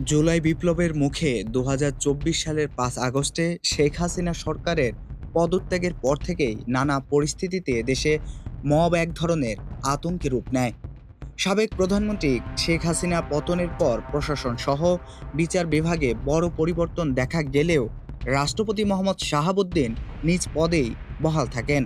জুলাই বিপ্লবের মুখে ২০২৪ সালের ৫ আগস্টে শেখ হাসিনা সরকারের পদত্যাগের পর থেকেই নানা পরিস্থিতিতে দেশে মব এক ধরনের আতঙ্কে রূপ নেয়। সাবেক প্রধানমন্ত্রী শেখ হাসিনা পতনের পর প্রশাসন সহ বিচার বিভাগে বড় পরিবর্তন দেখা গেলেও রাষ্ট্রপতি মোহাম্মদ শাহাবুদ্দিন নিজ পদেই বহাল থাকেন।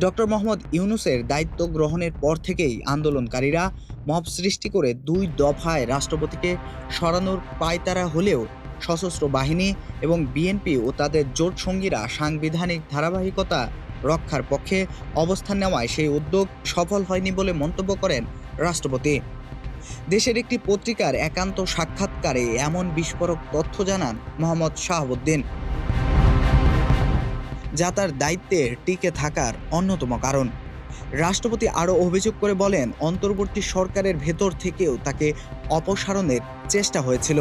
ডক্টর মোহাম্মদ ইউনূসের দায়িত্ব গ্রহণের পর থেকেই আন্দোলনকারীরা মব সৃষ্টি করে ২ দফায় রাষ্ট্রপতিকে সরানোর পায়তারা হলেও সশস্ত্র বাহিনী এবং বিএনপি ও তাদের জোট সঙ্গীরা সাংবিধানিক ধারাবাহিকতা রক্ষার পক্ষে অবস্থান নেওয়ায় সেই উদ্যোগ সফল হয়নি বলে মন্তব্য করেন রাষ্ট্রপতি। দেশের একটি পত্রিকার একান্ত সাক্ষাৎকারে এমন বিস্ফোরক তথ্য জানান মোহাম্মদ শাহাবুদ্দিন, যা তার দায়িত্বে টিকে থাকার অন্যতম কারণ। রাষ্ট্রপতি আরও অভিযোগ করে বলেন, অন্তর্বর্তী সরকারের ভেতর থেকেও তাকে অপসারণের চেষ্টা হয়েছিল।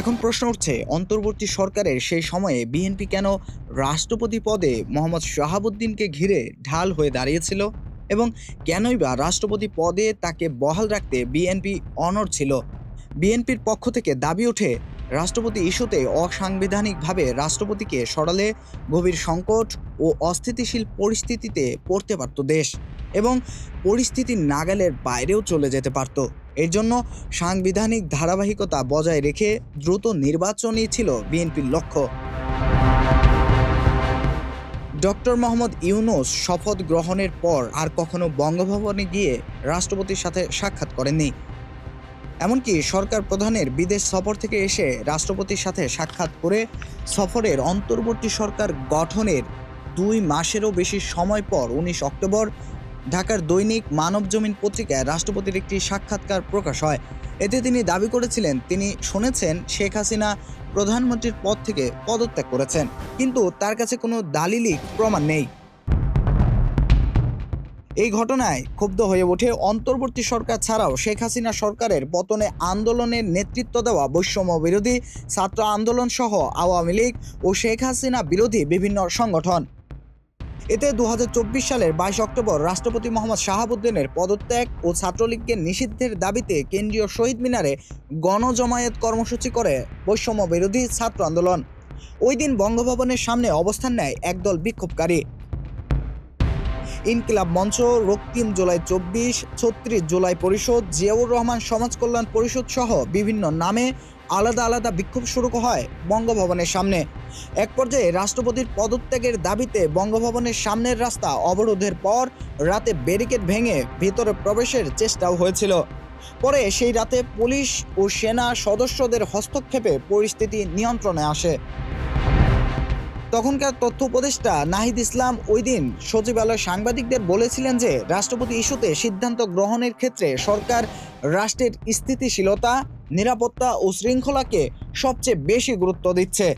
এখন প্রশ্ন উঠছে, অন্তর্বর্তী সরকারের সেই সময়ে বিএনপি কেন রাষ্ট্রপতি পদে মোহাম্মদ শাহাবুদ্দিনকে ঘিরে ঢাল হয়ে দাঁড়িয়েছিল এবং কেনই বা রাষ্ট্রপতি পদে তাকে বহাল রাখতে বিএনপি অনড় ছিল? বিএনপির পক্ষ থেকে দাবি ওঠে, রাষ্ট্রপতি ইস্যুতে অসাংবিধানিকভাবে রাষ্ট্রপতিকে সরালে গভীর সংকট ও অস্থিতিশীল পরিস্থিতিতে পড়তে পারত দেশ এবং পরিস্থিতির নাগালের বাইরেও চলে যেতে পারত। এর জন্য সাংবিধানিক ধারাবাহিকতা বজায় রেখে দ্রুত নির্বাচনই ছিল বিএনপির লক্ষ্য। ডক্টর মোহাম্মদ ইউনূস শপথ গ্রহণের পর আর কখনো বঙ্গভবনে গিয়ে রাষ্ট্রপতির সাথে সাক্ষাৎ করেননি। এমনকি সরকার প্রধানের বিদেশ সফর থেকে এসে রাষ্ট্রপতির সাথে সাক্ষাৎ করে সফরের অন্তর্বর্তী সরকার গঠনের ২ মাসেরও বেশি সময় পর ১৯ অক্টোবর ঢাকার দৈনিক মানবজমিন পত্রিকায় রাষ্ট্রপতির একটি সাক্ষাৎকার প্রকাশ হয়। এতে তিনি দাবি করেছিলেন, তিনি শুনেছেন শেখ হাসিনা প্রধানমন্ত্রীর পদ থেকে পদত্যাগ করেছেন, কিন্তু তার কাছে কোনো দালিলিক প্রমাণ নেই। এই ঘটনায় ক্ষুব্ধ হয়ে ওঠে অন্তর্বর্তী সরকার ছাড়াও শেখ হাসিনা সরকারের পতনে আন্দোলনের নেতৃত্ব দেওয়া বৈষম্য বিরোধী ছাত্র আন্দোলন সহ আওয়ামী লীগ ও শেখ হাসিনা বিরোধী বিভিন্ন সংগঠন। এতে ২০২৪ সালের ২২ অক্টোবর রাষ্ট্রপতি মোহাম্মদ শাহাবুদ্দিনের পদত্যাগ ও ছাত্রলীগকে নিষিদ্ধের দাবিতে কেন্দ্রীয় শহীদ মিনারে গণজমায়েত কর্মসূচি করে বৈষম্য বিরোধী ছাত্র আন্দোলন। ওই দিন বঙ্গভবনের সামনে অবস্থান নেয় একদল বিক্ষোভকারী। ইনকিলাব মঞ্চ, রক্তিম জুলাই ২৪, ৩৬ জুলাই পরিষদ, জিয়াউর রহমান সমাজ কল্যাণ পরিষদ সহ বিভিন্ন নামে আলাদা আলাদা বিক্ষোভ শুরু হয় বঙ্গভবনের সামনে। এক পর্যায়ে রাষ্ট্রপতির পদত্যাগের দাবিতে বঙ্গভবনের সামনের রাস্তা অবরোধের পর রাতে ব্যারিকেড ভেঙে ভেতরে প্রবেশের চেষ্টাও হয়েছিল। পরে সেই রাতে পুলিশ ও সেনা সদস্যদের হস্তক্ষেপে পরিস্থিতি নিয়ন্ত্রণে আসে। তখনকার তথ্য উপদেষ্টা নাহিদ ইসলাম ওই দিন সচিবালয়ে সাংবাদিকদের বলেছিলেন যে, রাষ্ট্রপতি ইস্যুতে সিদ্ধান্ত গ্রহণের ক্ষেত্রে সরকার রাষ্ট্রের স্থিতিশীলতা, নিরাপত্তা ও শৃঙ্খলাকে সবচেয়ে বেশি গুরুত্ব দিচ্ছে।